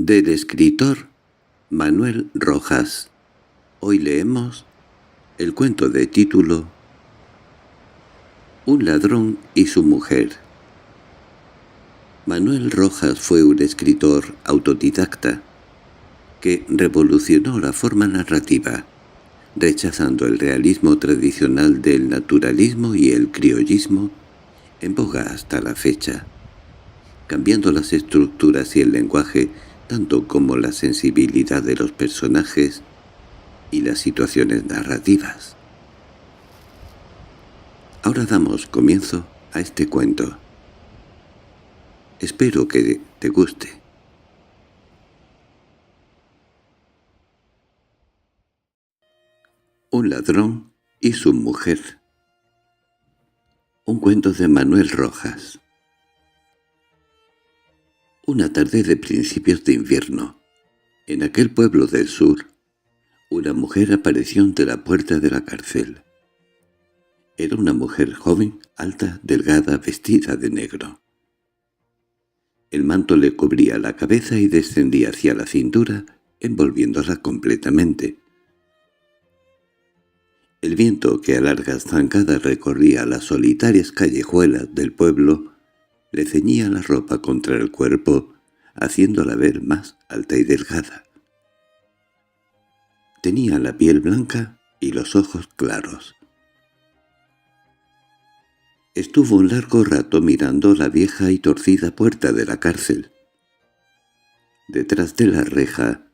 Del escritor Manuel Rojas. Hoy leemos el cuento de título Un ladrón y su mujer. Manuel Rojas fue un escritor autodidacta que revolucionó la forma narrativa, rechazando el realismo tradicional del naturalismo y el criollismo en boga hasta la fecha, cambiando las estructuras y el lenguaje tanto como la sensibilidad de los personajes y las situaciones narrativas. Ahora damos comienzo a este cuento. Espero que te guste. Un ladrón y su mujer. Un cuento de Manuel Rojas. Una tarde de principios de invierno, en aquel pueblo del sur, una mujer apareció ante la puerta de la cárcel. Era una mujer joven, alta, delgada, vestida de negro. El manto le cubría la cabeza y descendía hacia la cintura, envolviéndola completamente. El viento que a largas zancadas recorría las solitarias callejuelas del pueblo le ceñía la ropa contra el cuerpo, haciéndola ver más alta y delgada. Tenía la piel blanca y los ojos claros. Estuvo un largo rato mirando la vieja y torcida puerta de la cárcel. Detrás de la reja,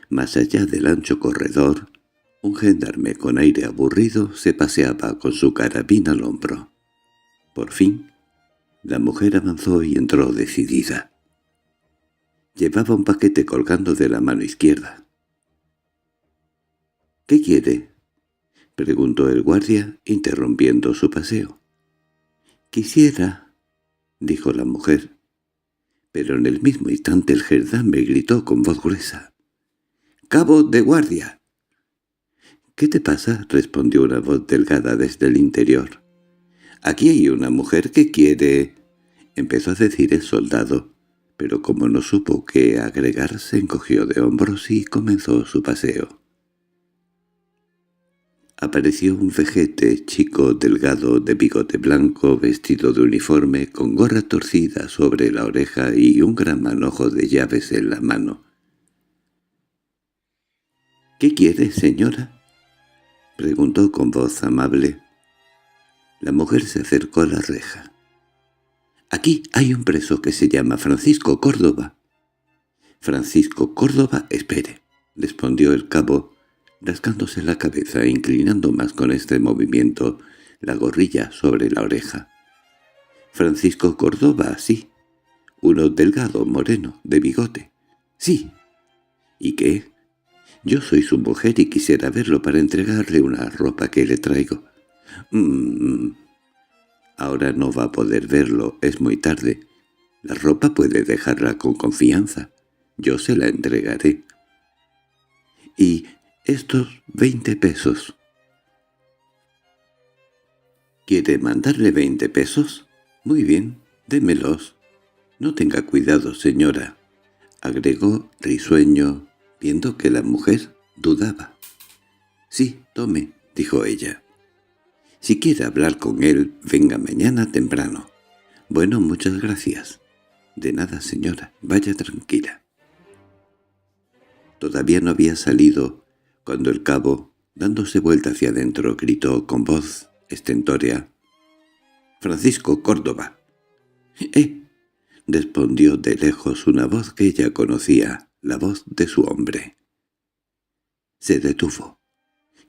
más allá del ancho corredor, un gendarme con aire aburrido se paseaba con su carabina al hombro. Por fin, la mujer avanzó y entró decidida. Llevaba un paquete colgando de la mano izquierda. —¿Qué quiere? —preguntó el guardia, interrumpiendo su paseo. —Quisiera —dijo la mujer—, pero en el mismo instante el gendarme gritó con voz gruesa: —¡Cabo de guardia! —¿Qué te pasa? —respondió una voz delgada desde el interior. —Aquí hay una mujer que quiere... —empezó a decir el soldado, pero como no supo qué agregar se encogió de hombros y comenzó su paseo. Apareció un vejete chico, delgado, de bigote blanco, vestido de uniforme, con gorra torcida sobre la oreja y un gran manojo de llaves en la mano. —¿Qué quiere, señora? —preguntó con voz amable. La mujer se acercó a la reja. —Aquí hay un preso que se llama Francisco Córdoba. —Francisco Córdoba, espere —respondió el cabo, rascándose la cabeza e inclinando más con este movimiento la gorrilla sobre la oreja. —Francisco Córdoba, sí. Uno delgado, moreno, de bigote. —Sí. —¿Y qué? Yo soy su mujer y quisiera verlo para entregarle una ropa que le traigo. Ahora no va a poder verlo, es muy tarde. La ropa puede dejarla con confianza. Yo se la entregaré. —Y estos 20 pesos. —¿Quiere mandarle 20 pesos? Muy bien, démelos. No tenga cuidado, señora —agregó risueño, viendo que la mujer dudaba. —Sí, tome —dijo ella—. Si quiere hablar con él, venga mañana temprano. —Bueno, muchas gracias. —De nada, señora. Vaya tranquila. Todavía no había salido cuando el cabo, dándose vuelta hacia adentro, gritó con voz estentórea: —¡Francisco Córdoba! —respondió de lejos una voz que ella conocía, la voz de su hombre. Se detuvo,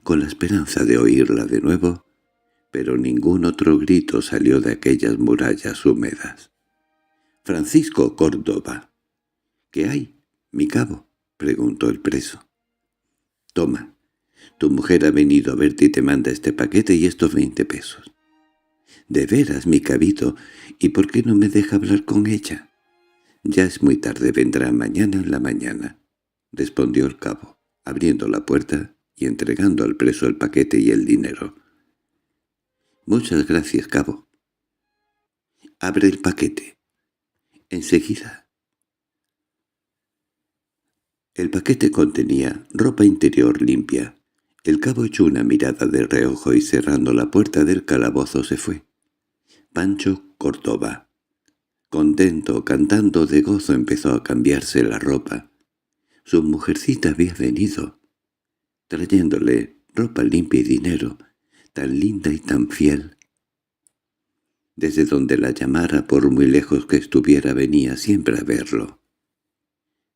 con la esperanza de oírla de nuevo, pero ningún otro grito salió de aquellas murallas húmedas. —Francisco Córdoba. —¿Qué hay, mi cabo? —preguntó el preso. —Toma. Tu mujer ha venido a verte y te manda este paquete y estos 20 pesos. —¿De veras, mi cabito? ¿Y por qué no me deja hablar con ella? —Ya es muy tarde, vendrá mañana en la mañana —respondió el cabo, abriendo la puerta y entregando al preso el paquete y el dinero. —Muchas gracias, cabo. —Abre el paquete. —Enseguida. El paquete contenía ropa interior limpia. El cabo echó una mirada de reojo y cerrando la puerta del calabozo se fue. Pancho Córdoba, contento, cantando de gozo, empezó a cambiarse la ropa. Su mujercita había venido, trayéndole ropa limpia y dinero, tan linda y tan fiel. Desde donde la llamara, por muy lejos que estuviera, venía siempre a verlo.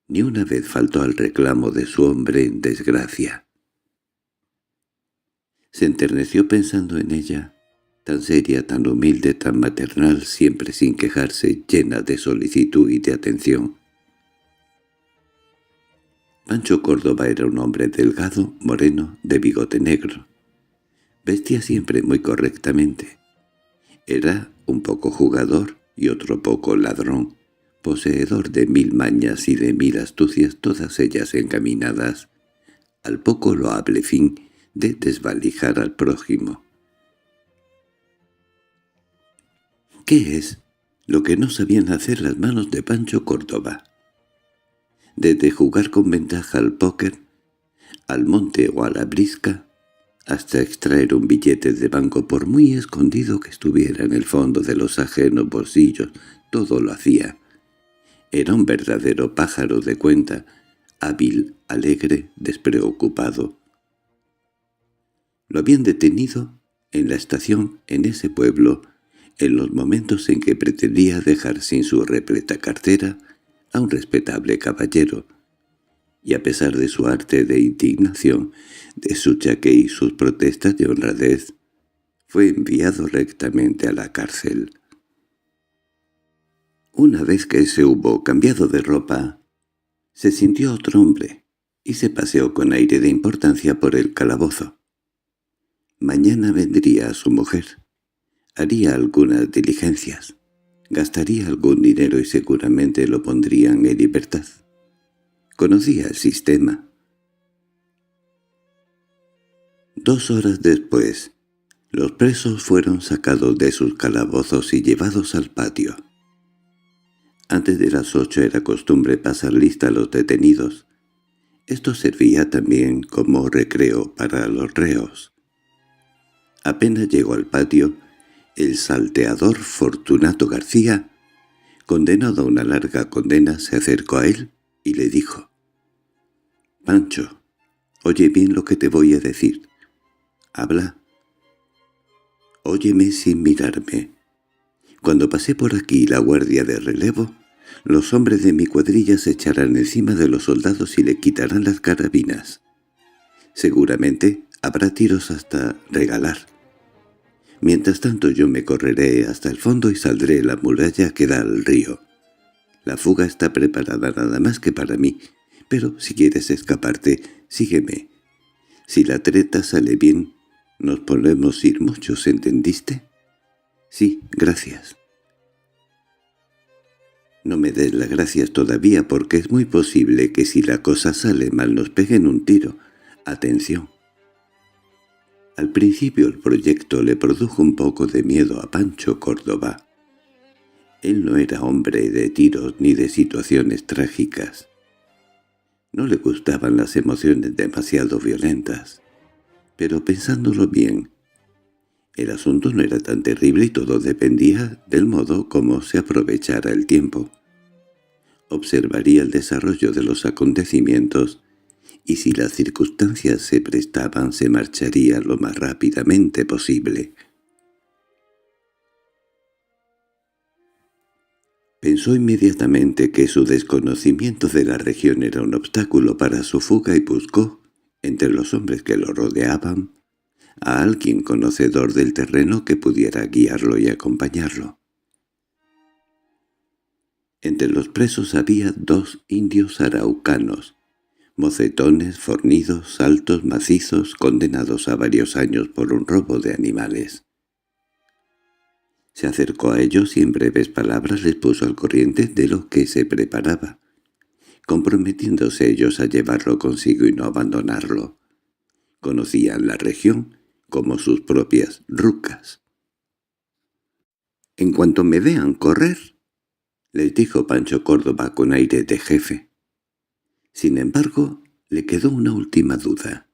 Ni una vez faltó al reclamo de su hombre en desgracia. Se enterneció pensando en ella, tan seria, tan humilde, tan maternal, siempre sin quejarse, llena de solicitud y de atención. Pancho Córdoba era un hombre delgado, moreno, de bigote negro. Vestía siempre muy correctamente. Era un poco jugador y otro poco ladrón, poseedor de 1000 mañas y de 1000 astucias, todas ellas encaminadas al poco loable fin de desvalijar al prójimo. ¿Qué es lo que no sabían hacer las manos de Pancho Córdoba? Desde jugar con ventaja al póker, al monte o a la brisca, hasta extraer un billete de banco por muy escondido que estuviera en el fondo de los ajenos bolsillos, todo lo hacía. Era un verdadero pájaro de cuenta, hábil, alegre, despreocupado. Lo habían detenido en la estación, en ese pueblo, en los momentos en que pretendía dejar sin su repleta cartera a un respetable caballero, y a pesar de su arte de indignación, de su chaqué y sus protestas de honradez, fue enviado rectamente a la cárcel. Una vez que se hubo cambiado de ropa, se sintió otro hombre, y se paseó con aire de importancia por el calabozo. Mañana vendría su mujer, haría algunas diligencias, gastaría algún dinero y seguramente lo pondrían en libertad. Conocía el sistema. 2 horas después, los presos fueron sacados de sus calabozos y llevados al patio. Antes de las 8 era costumbre pasar lista a los detenidos. Esto servía también como recreo para los reos. Apenas llegó al patio, el salteador Fortunato García, condenado a una larga condena, se acercó a él y le dijo: «Pancho, oye bien lo que te voy a decir. Habla. Óyeme sin mirarme. Cuando pasé por aquí la guardia de relevo, los hombres de mi cuadrilla se echarán encima de los soldados y le quitarán las carabinas. Seguramente habrá tiros hasta regalar. Mientras tanto yo me correré hasta el fondo y saldré la muralla que da al río. La fuga está preparada nada más que para mí, pero si quieres escaparte, sígueme. Si la treta sale bien, nos podemos ir muchos, ¿entendiste?» «Sí, gracias». «No me des las gracias todavía porque es muy posible que si la cosa sale mal nos peguen un tiro. Atención». Al principio el proyecto le produjo un poco de miedo a Pancho Córdoba. Él no era hombre de tiros ni de situaciones trágicas. No le gustaban las emociones demasiado violentas. Pero pensándolo bien, el asunto no era tan terrible y todo dependía del modo como se aprovechara el tiempo. Observaría el desarrollo de los acontecimientos y si las circunstancias se prestaban se marcharía lo más rápidamente posible. Pensó inmediatamente que su desconocimiento de la región era un obstáculo para su fuga y buscó, entre los hombres que lo rodeaban, a alguien conocedor del terreno que pudiera guiarlo y acompañarlo. Entre los presos había 2 indios araucanos, mocetones, fornidos, altos, macizos, condenados a varios años por un robo de animales. Se acercó a ellos y en breves palabras les puso al corriente de lo que se preparaba, comprometiéndose ellos a llevarlo consigo y no abandonarlo. Conocían la región como sus propias rucas. «En cuanto me vean correr», les dijo Pancho Córdoba con aire de jefe, Sin embargo, le quedó una última duda.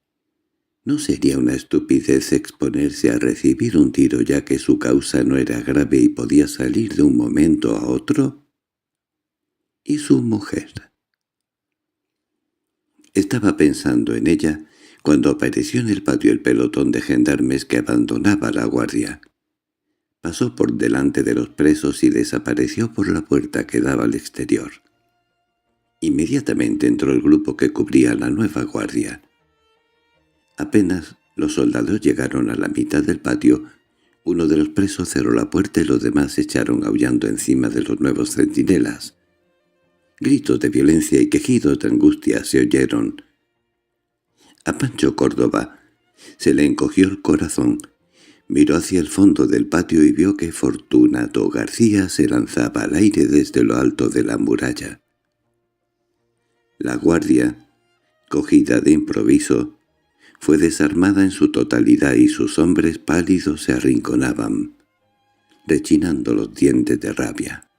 ¿No sería una estupidez exponerse a recibir un tiro ya que su causa no era grave y podía salir de un momento a otro? ¿Y su mujer? Estaba pensando en ella cuando apareció en el patio el pelotón de gendarmes que abandonaba la guardia. Pasó por delante de los presos y desapareció por la puerta que daba al exterior. Inmediatamente entró el grupo que cubría la nueva guardia. Apenas los soldados llegaron a la mitad del patio, uno de los presos cerró la puerta y los demás se echaron aullando encima de los nuevos centinelas. Gritos de violencia y quejidos de angustia se oyeron. A Pancho Córdoba se le encogió el corazón. Miró hacia el fondo del patio y vio que Fortunato García se lanzaba al aire desde lo alto de la muralla. La guardia, cogida de improviso, fue desarmada en su totalidad y sus hombres pálidos se arrinconaban, rechinando los dientes de rabia.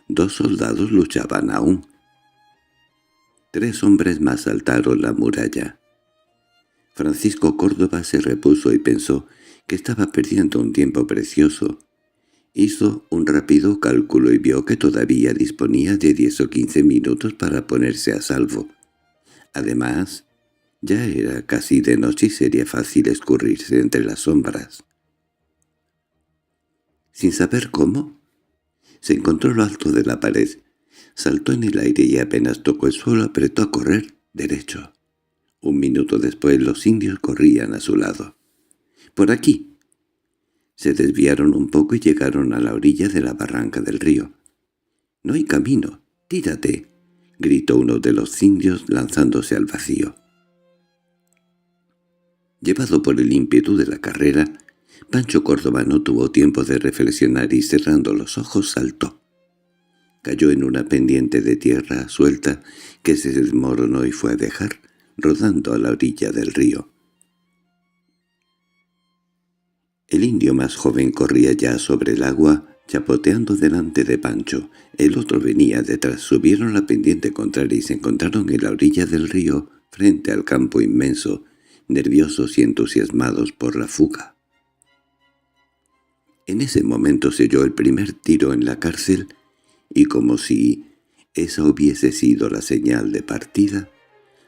2 soldados luchaban aún. 3 hombres más saltaron la muralla. Francisco Córdoba se repuso y pensó que estaba perdiendo un tiempo precioso. Hizo un rápido cálculo y vio que todavía disponía de 10 o 15 minutos para ponerse a salvo. Además, ya era casi de noche y sería fácil escurrirse entre las sombras. Sin saber cómo, se encontró lo alto de la pared, saltó en el aire y apenas tocó el suelo apretó a correr derecho. 1 minuto después los indios corrían a su lado. —¡Por aquí! Se desviaron un poco y llegaron a la orilla de la barranca del río. —¡No hay camino! ¡Tírate! —gritó uno de los indios lanzándose al vacío. Llevado por el ímpetu de la carrera, Pancho Córdoba no tuvo tiempo de reflexionar y cerrando los ojos saltó. Cayó en una pendiente de tierra suelta que se desmoronó y fue a dejar rodando a la orilla del río. El indio más joven corría ya sobre el agua, chapoteando delante de Pancho. El otro venía detrás. Subieron la pendiente contraria y se encontraron en la orilla del río, frente al campo inmenso, nerviosos y entusiasmados por la fuga. En ese momento se oyó el primer tiro en la cárcel, y como si esa hubiese sido la señal de partida,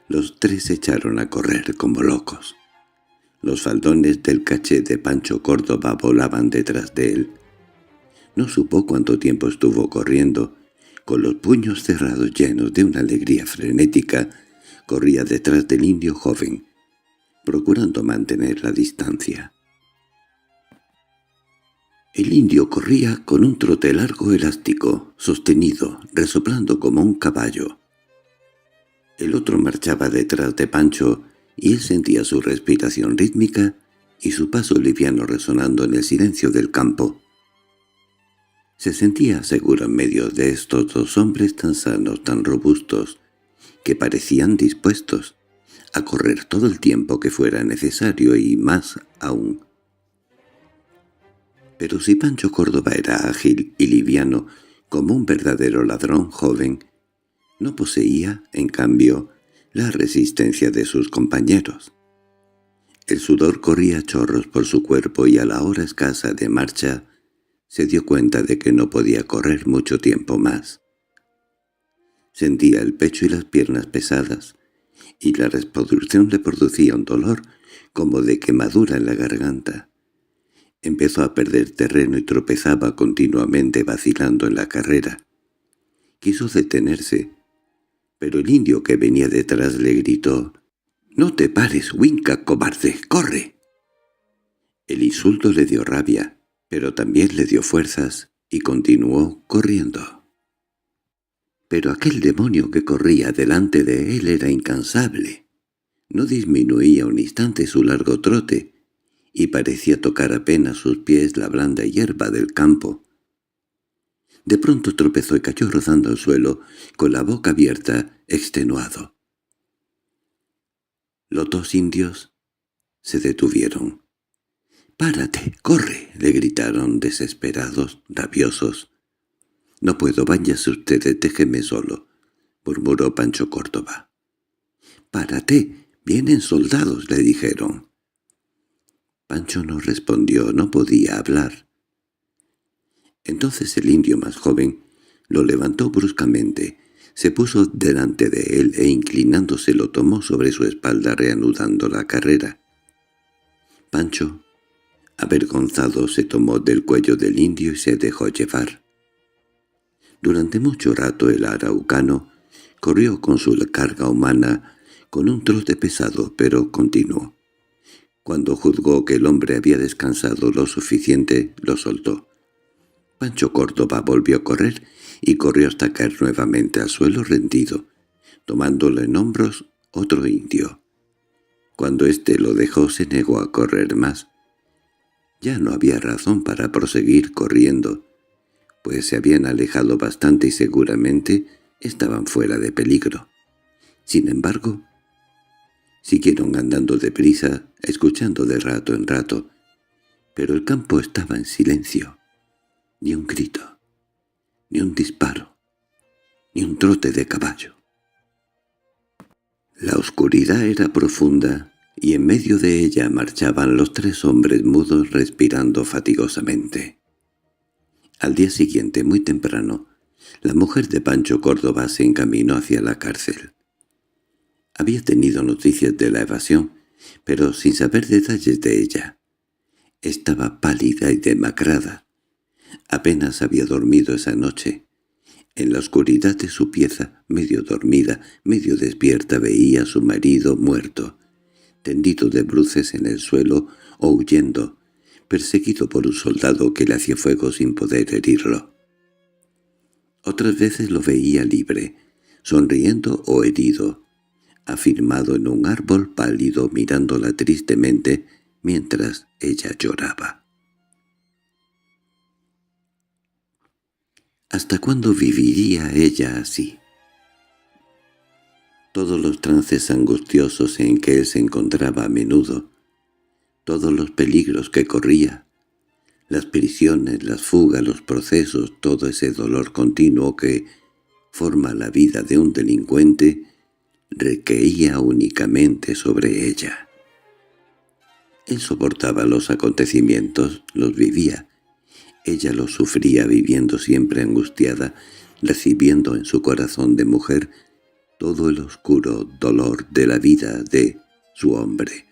los 3 se echaron a correr como locos. Los faldones del caché de Pancho Córdoba volaban detrás de él. No supo cuánto tiempo estuvo corriendo. Con los puños cerrados llenos de una alegría frenética, corría detrás del indio joven, procurando mantener la distancia. El indio corría con un trote largo elástico, sostenido, resoplando como un caballo. El otro marchaba detrás de Pancho, y él sentía su respiración rítmica y su paso liviano resonando en el silencio del campo. Se sentía seguro en medio de estos 2 hombres tan sanos, tan robustos, que parecían dispuestos a correr todo el tiempo que fuera necesario y más aún. Pero si Pancho Córdoba era ágil y liviano como un verdadero ladrón joven, no poseía, en cambio, la resistencia de sus compañeros. El sudor corría a chorros por su cuerpo y a la hora escasa de marcha se dio cuenta de que no podía correr mucho tiempo más. Sentía el pecho y las piernas pesadas, y la respiración le producía un dolor como de quemadura en la garganta. Empezó a perder terreno y tropezaba continuamente vacilando en la carrera. Quiso detenerse, pero el indio que venía detrás le gritó: «¡No te pares, Huinca, cobarde! ¡Corre!». El insulto le dio rabia, pero también le dio fuerzas, y continuó corriendo. Pero aquel demonio que corría delante de él era incansable. No disminuía un instante su largo trote, y parecía tocar apenas sus pies la blanda hierba del campo. De pronto tropezó y cayó rozando al suelo, con la boca abierta, extenuado. Los 2 indios se detuvieron. «¡Párate! ¡Corre!», le gritaron desesperados, rabiosos. «No puedo, váyase ustedes, déjeme solo», murmuró Pancho Córdoba. «Párate, vienen soldados», le dijeron. Pancho no respondió, no podía hablar. Entonces el indio más joven lo levantó bruscamente, se puso delante de él e inclinándose lo tomó sobre su espalda reanudando la carrera. Pancho, avergonzado, se tomó del cuello del indio y se dejó llevar. Durante mucho rato el araucano corrió con su carga humana con un trote pesado, pero continuó. Cuando juzgó que el hombre había descansado lo suficiente, lo soltó. Pancho Córdoba volvió a correr y corrió hasta caer nuevamente al suelo rendido, tomándolo en hombros otro indio. Cuando éste lo dejó se negó a correr más. Ya no había razón para proseguir corriendo, pues se habían alejado bastante y seguramente estaban fuera de peligro. Sin embargo, siguieron andando deprisa, escuchando de rato en rato, pero el campo estaba en silencio. Ni un grito, ni un disparo, ni un trote de caballo. La oscuridad era profunda, y en medio de ella marchaban los tres hombres mudos respirando fatigosamente. Al día siguiente, muy temprano, la mujer de Pancho Córdoba se encaminó hacia la cárcel. Había tenido noticias de la evasión, pero sin saber detalles de ella. Estaba pálida y demacrada. Apenas había dormido esa noche. En la oscuridad de su pieza, medio dormida, medio despierta, veía a su marido muerto, tendido de bruces en el suelo o huyendo, perseguido por un soldado que le hacía fuego sin poder herirlo. Otras veces lo veía libre, sonriendo o herido, afirmado en un árbol pálido mirándola tristemente mientras ella lloraba. ¿Hasta cuándo viviría ella así? Todos los trances angustiosos en que él se encontraba a menudo, todos los peligros que corría, las prisiones, las fugas, los procesos, todo ese dolor continuo que forma la vida de un delincuente, recaía únicamente sobre ella. Él soportaba los acontecimientos, los vivía. Ella los sufría viviendo siempre angustiada, recibiendo en su corazón de mujer todo el oscuro dolor de la vida de su hombre.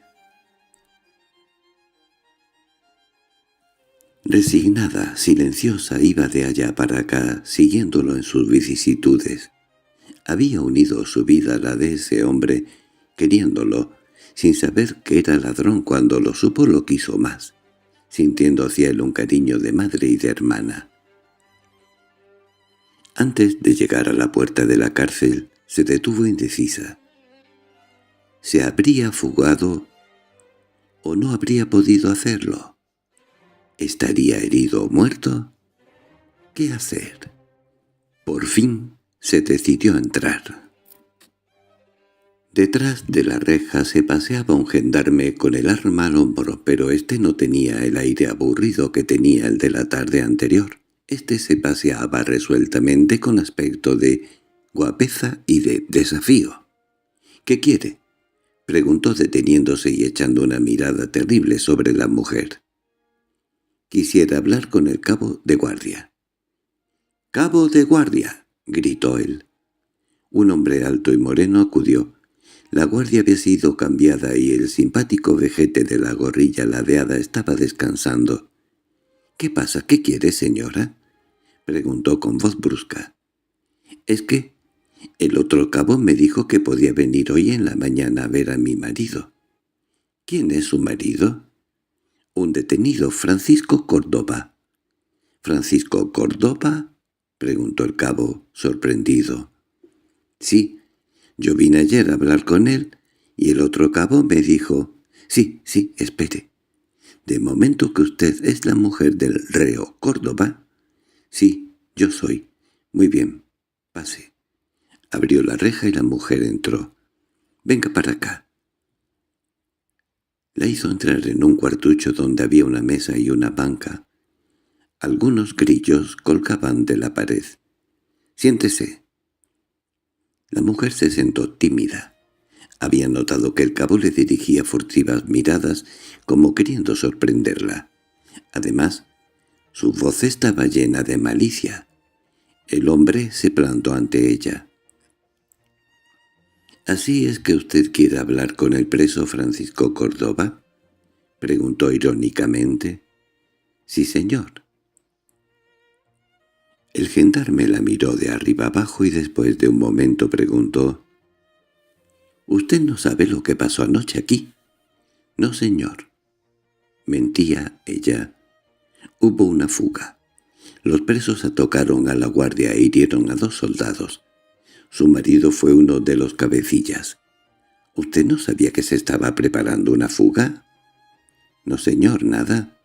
Resignada, silenciosa, iba de allá para acá, siguiéndolo en sus vicisitudes. Había unido su vida a la de ese hombre, queriéndolo, sin saber que era ladrón. Cuando lo supo lo quiso más, sintiendo hacia él un cariño de madre y de hermana. Antes de llegar a la puerta de la cárcel, se detuvo indecisa. ¿Se habría fugado o no habría podido hacerlo? ¿Estaría herido o muerto? ¿Qué hacer? Por fin se decidió a entrar. Detrás de la reja se paseaba un gendarme con el arma al hombro, pero éste no tenía el aire aburrido que tenía el de la tarde anterior. Éste se paseaba resueltamente con aspecto de guapeza y de desafío. —¿Qué quiere? —preguntó deteniéndose y echando una mirada terrible sobre la mujer. —Quisiera hablar con el cabo de guardia. —¡Cabo de guardia! —gritó él. Un hombre alto y moreno acudió. La guardia había sido cambiada y el simpático vejete de la gorrilla ladeada estaba descansando. —¿Qué pasa? ¿Qué quiere, señora? —preguntó con voz brusca. —Es que el otro cabo me dijo que podía venir hoy en la mañana a ver a mi marido. —¿Quién es su marido? —Un detenido, Francisco Córdoba. —¿Francisco Córdoba? —preguntó el cabo, sorprendido. —Sí, yo vine ayer a hablar con él, y el otro cabo me dijo... —Sí, espere. —¿De momento que usted es la mujer del reo Córdoba? —Sí, yo soy. —Muy bien, pase. Abrió la reja y la mujer entró. —Venga para acá. La hizo entrar en un cuartucho donde había una mesa y una banca. Algunos grillos colgaban de la pared. —Siéntese. La mujer se sentó tímida. Había notado que el cabo le dirigía furtivas miradas como queriendo sorprenderla. Además, su voz estaba llena de malicia. El hombre se plantó ante ella. —¿Así es que usted quiere hablar con el preso Francisco Córdoba? —preguntó irónicamente. —Sí, señor. El gendarme la miró de arriba abajo y después de un momento preguntó: —¿Usted no sabe lo que pasó anoche aquí? —No, señor. Mentía ella. Hubo una fuga. Los presos atacaron a la guardia e hirieron a 2 soldados. Su marido fue uno de los cabecillas. —¿Usted no sabía que se estaba preparando una fuga? —No, señor, nada.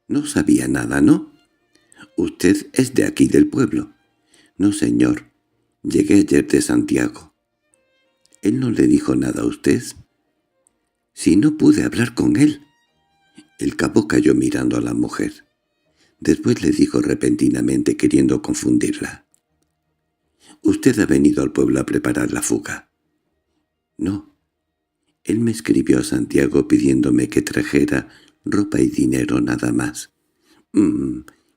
—No sabía nada, ¿no? —¿Usted es de aquí del pueblo? —No, señor. Llegué ayer de Santiago. —¿Él no le dijo nada a usted? —Si no pude hablar con él. El cabo cayó mirando a la mujer. Después le dijo repentinamente, queriendo confundirla: —¿Usted ha venido al pueblo a preparar la fuga? —No. Él me escribió a Santiago pidiéndome que trajera ropa y dinero nada más.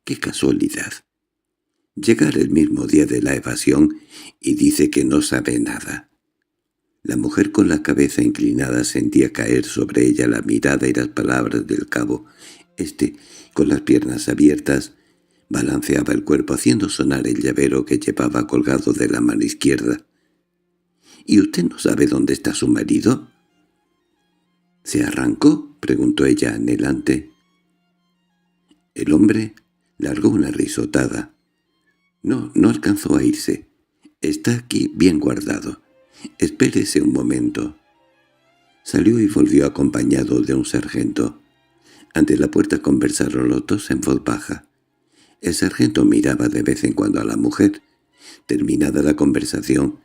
¡Qué casualidad! Llegar el mismo día de la evasión y dice que no sabe nada. La mujer con la cabeza inclinada sentía caer sobre ella la mirada y las palabras del cabo. Con las piernas abiertas, balanceaba el cuerpo haciendo sonar el llavero que llevaba colgado de la mano izquierda. —¿Y usted no sabe dónde está su marido? —¿Se arrancó? —preguntó ella anhelante. El hombre largó una risotada. —No alcanzó a irse. Está aquí bien guardado. Espérese un momento. Salió y volvió acompañado de un sargento. Ante la puerta conversaron los dos en voz baja. El sargento miraba de vez en cuando a la mujer. Terminada la conversación,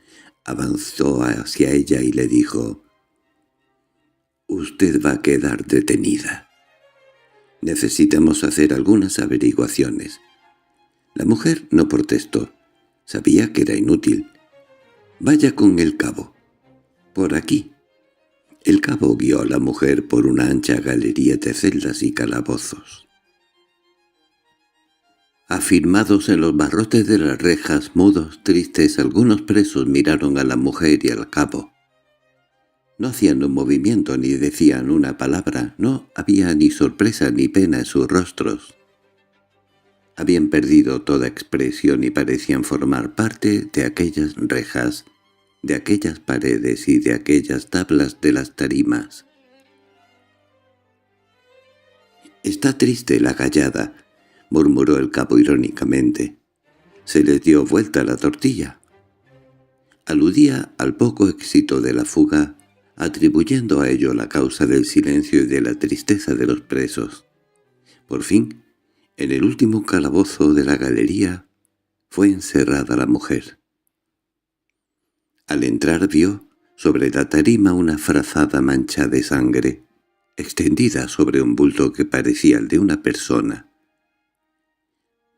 avanzó hacia ella y le dijo: «Usted va a quedar detenida. Necesitamos hacer algunas averiguaciones». La mujer no protestó. Sabía que era inútil. «Vaya con el cabo. Por aquí». El cabo guió a la mujer por una ancha galería de celdas y calabozos. Afirmados en los barrotes de las rejas, mudos, tristes, algunos presos miraron a la mujer y al cabo. No hacían un movimiento ni decían una palabra, no había ni sorpresa ni pena en sus rostros. Habían perdido toda expresión y parecían formar parte de aquellas rejas, de aquellas paredes y de aquellas tablas de las tarimas. «Está triste la gallada», murmuró el cabo irónicamente. «Se les dio vuelta la tortilla». Aludía al poco éxito de la fuga, atribuyendo a ello la causa del silencio y de la tristeza de los presos. Por fin, en el último calabozo de la galería, fue encerrada la mujer. Al entrar vio sobre la tarima una frazada mancha de sangre, extendida sobre un bulto que parecía el de una persona.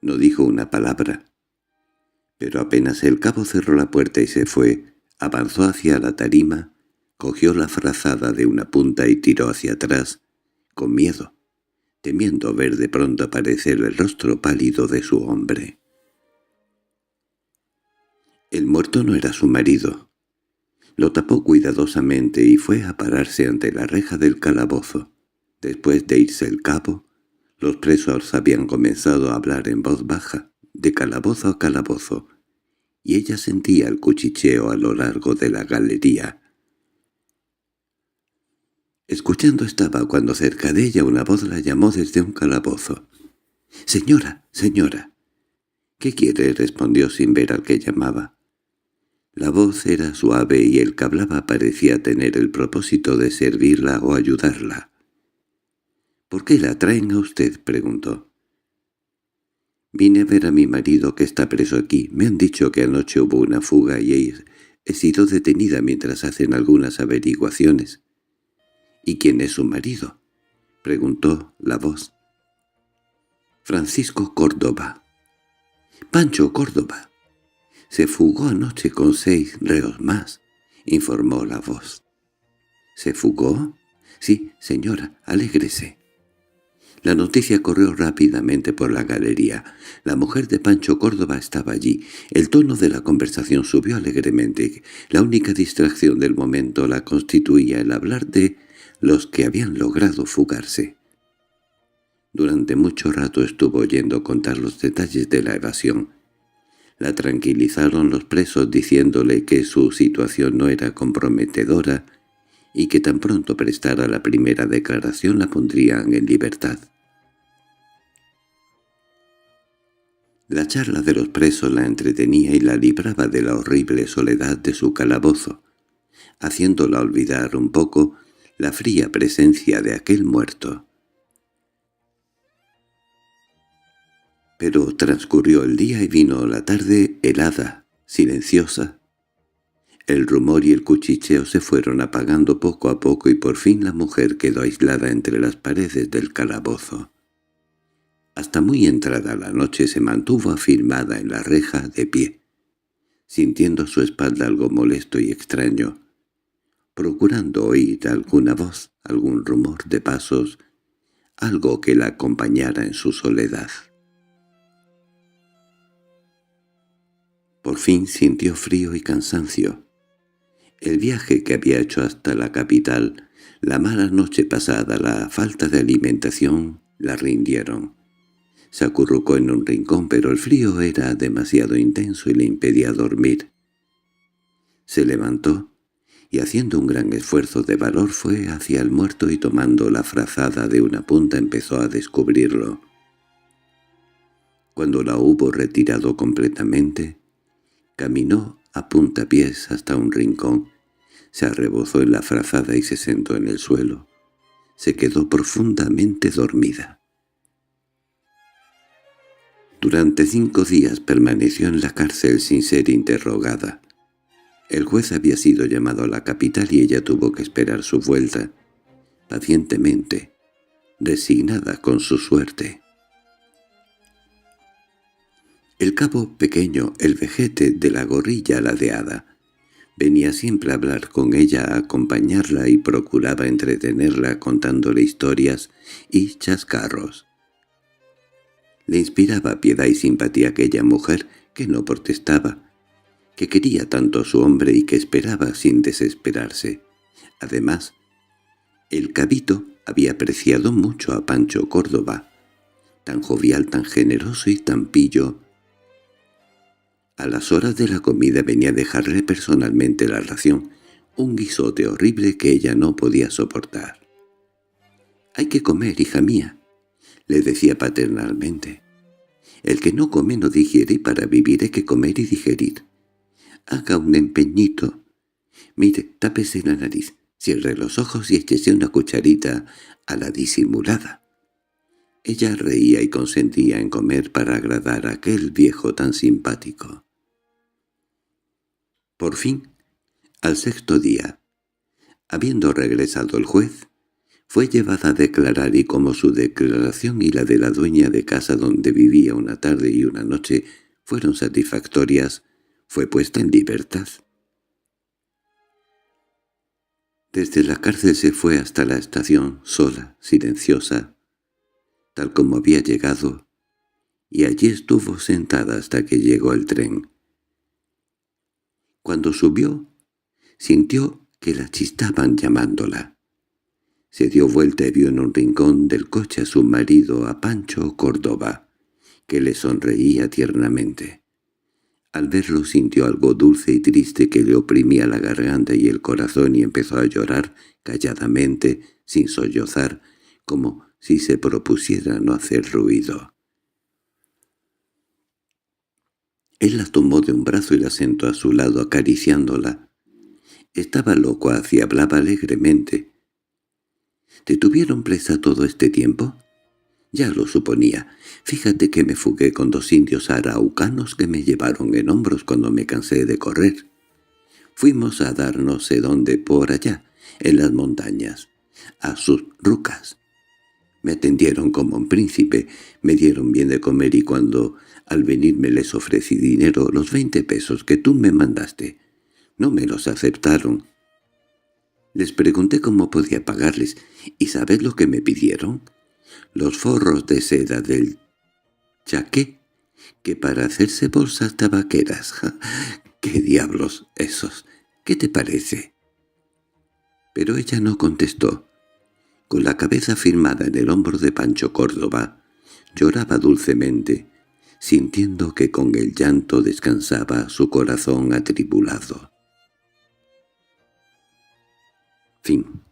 No dijo una palabra, pero apenas el cabo cerró la puerta y se fue, avanzó hacia la tarima, cogió la frazada de una punta y tiró hacia atrás, con miedo, temiendo ver de pronto aparecer el rostro pálido de su hombre. El muerto no era su marido. Lo tapó cuidadosamente y fue a pararse ante la reja del calabozo. Después de irse el cabo, los presos habían comenzado a hablar en voz baja, de calabozo a calabozo, y ella sentía el cuchicheo a lo largo de la galería. Escuchando estaba cuando cerca de ella una voz la llamó desde un calabozo. «Señora, señora». «¿Qué quiere?», respondió sin ver al que llamaba. La voz era suave y el que hablaba parecía tener el propósito de servirla o ayudarla. «¿Por qué la traen a usted?», preguntó. «Vine a ver a mi marido que está preso aquí. Me han dicho que anoche hubo una fuga y he sido detenida mientras hacen algunas averiguaciones». «¿Y quién es su marido?», preguntó la voz. «Francisco Córdoba». «Pancho Córdoba. Se fugó anoche con 6 reos más, informó la voz. —¿Se fugó? —Sí, señora, alégrese. La noticia corrió rápidamente por la galería. La mujer de Pancho Córdoba estaba allí. El tono de la conversación subió alegremente. La única distracción del momento la constituía el hablar de los que habían logrado fugarse. Durante mucho rato estuvo oyendo contar los detalles de la evasión. La tranquilizaron los presos diciéndole que su situación no era comprometedora y que tan pronto prestara la primera declaración la pondrían en libertad. La charla de los presos la entretenía y la libraba de la horrible soledad de su calabozo, haciéndola olvidar un poco la fría presencia de aquel muerto. Pero transcurrió el día y vino la tarde helada, silenciosa. El rumor y el cuchicheo se fueron apagando poco a poco y por fin la mujer quedó aislada entre las paredes del calabozo. Hasta muy entrada la noche se mantuvo afirmada en la reja de pie, sintiendo su espalda algo molesto y extraño, procurando oír alguna voz, algún rumor de pasos, algo que la acompañara en su soledad. Por fin sintió frío y cansancio. El viaje que había hecho hasta la capital, la mala noche pasada, la falta de alimentación, la rindieron. Se acurrucó en un rincón, pero el frío era demasiado intenso y le impedía dormir. Se levantó y, haciendo un gran esfuerzo de valor, fue hacia el muerto y tomando la frazada de una punta empezó a descubrirlo. Cuando la hubo retirado completamente, caminó a puntapiés hasta un rincón, se arrebozó en la frazada y se sentó en el suelo. Se quedó profundamente dormida. Durante 5 días permaneció en la cárcel sin ser interrogada. El juez había sido llamado a la capital y ella tuvo que esperar su vuelta, pacientemente, resignada con su suerte. El cabo pequeño, el vejete de la gorrilla ladeada, venía siempre a hablar con ella, a acompañarla y procuraba entretenerla contándole historias y chascarros. Le inspiraba piedad y simpatía aquella mujer que no protestaba, que quería tanto a su hombre y que esperaba sin desesperarse. Además, el cabito había apreciado mucho a Pancho Córdoba, tan jovial, tan generoso y tan pillo. A las horas de la comida venía a dejarle personalmente la ración, un guisote horrible que ella no podía soportar. «Hay que comer, hija mía», le decía paternalmente. «El que no come no digiere y para vivir hay que comer y digerir. Haga un empeñito. Mire, tápese la nariz, cierre los ojos y échese una cucharita a la disimulada». Ella reía y consentía en comer para agradar a aquel viejo tan simpático. Por fin, al 6.º día, habiendo regresado el juez, fue llevada a declarar y como su declaración y la de la dueña de casa donde vivía una tarde y una noche fueron satisfactorias, fue puesta en libertad. Desde la cárcel se fue hasta la estación, sola, silenciosa, tal como había llegado, y allí estuvo sentada hasta que llegó el tren. Cuando subió, sintió que la chistaban llamándola. Se dio vuelta y vio en un rincón del coche a su marido, a Pancho Córdoba, que le sonreía tiernamente. Al verlo sintió algo dulce y triste que le oprimía la garganta y el corazón y empezó a llorar calladamente, sin sollozar, como si se propusiera no hacer ruido. Él la tomó de un brazo y la sentó a su lado acariciándola. Estaba locuaz y hablaba alegremente. —¿Te tuvieron presa todo este tiempo? —Ya lo suponía. Fíjate que me fugué con 2 indios araucanos que me llevaron en hombros cuando me cansé de correr. Fuimos a dar no sé dónde por allá, en las montañas, a sus rucas. Me atendieron como un príncipe, me dieron bien de comer y cuando al venirme les ofrecí dinero, los 20 pesos que tú me mandaste, No me los aceptaron. Les pregunté cómo podía pagarles, ¿y sabes lo que me pidieron? Los forros de seda del chaqué, que para hacerse bolsas tabaqueras. ¡Ja! ¡Qué diablos esos! ¿Qué te parece? Pero ella no contestó. Con la cabeza firmada en el hombro de Pancho Córdoba, lloraba dulcemente, sintiendo que con el llanto descansaba su corazón atribulado. Fin.